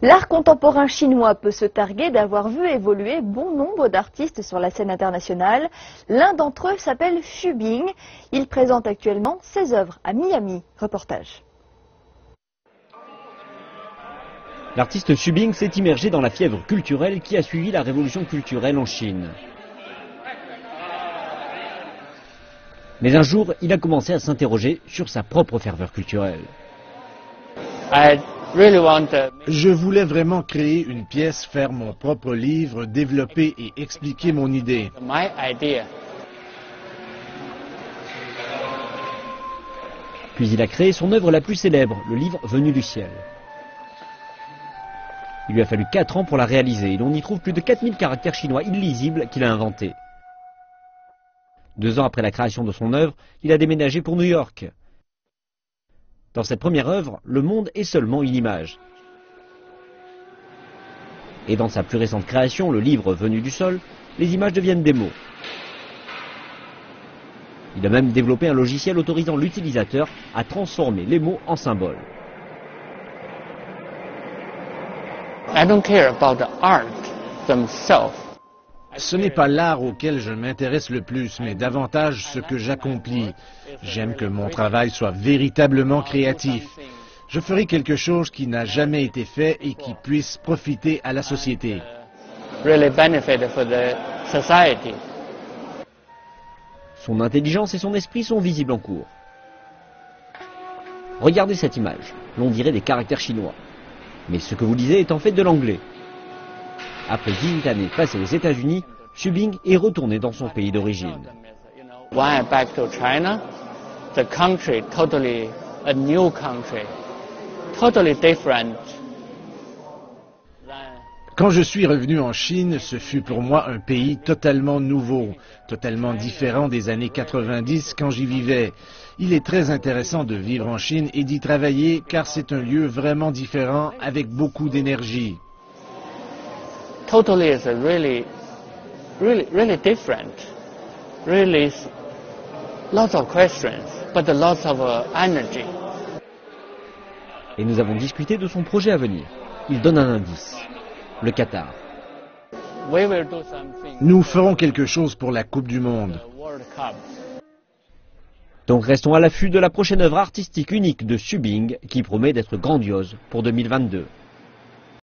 L'art contemporain chinois peut se targuer d'avoir vu évoluer bon nombre d'artistes sur la scène internationale. L'un d'entre eux s'appelle Xu Bing. Il présente actuellement ses œuvres à Miami. Reportage. L'artiste Xu Bing s'est immergé dans la fièvre culturelle qui a suivi la révolution culturelle en Chine. Mais un jour, il a commencé à s'interroger sur sa propre ferveur culturelle. Je voulais vraiment créer une pièce, faire mon propre livre, développer et expliquer mon idée. Puis il a créé son œuvre la plus célèbre, le livre Venu du ciel. Il lui a fallu 4 ans pour la réaliser et l'on y trouve plus de 4000 caractères chinois illisibles qu'il a inventés. 2 ans après la création de son œuvre, il a déménagé pour New York. Dans cette première œuvre, le monde est seulement une image. Et dans sa plus récente création, le livre Venu du sol, les images deviennent des mots. Il a même développé un logiciel autorisant l'utilisateur à transformer les mots en symboles. Ce n'est pas l'art auquel je m'intéresse le plus, mais davantage ce que j'accomplis. J'aime que mon travail soit véritablement créatif. Je ferai quelque chose qui n'a jamais été fait et qui puisse profiter à la société. Son intelligence et son esprit sont visibles en cours. Regardez cette image, l'on dirait des caractères chinois. Mais ce que vous lisez est en fait de l'anglais. Après 18 années passées aux États-Unis, Xu Bing est retourné dans son pays d'origine. Quand je suis revenu en Chine, ce fut pour moi un pays totalement nouveau, totalement différent des années 90 quand j'y vivais. Il est très intéressant de vivre en Chine et d'y travailler car c'est un lieu vraiment différent avec beaucoup d'énergie. Totally is really different. Really, lots of questions, but lots of energy. Et nous avons discuté de son projet à venir. Il donne un indice. Le Qatar. Nous ferons quelque chose pour la Coupe du Monde. Donc restons à l'affût de la prochaine œuvre artistique unique de Xu Bing qui promet d'être grandiose pour 2022.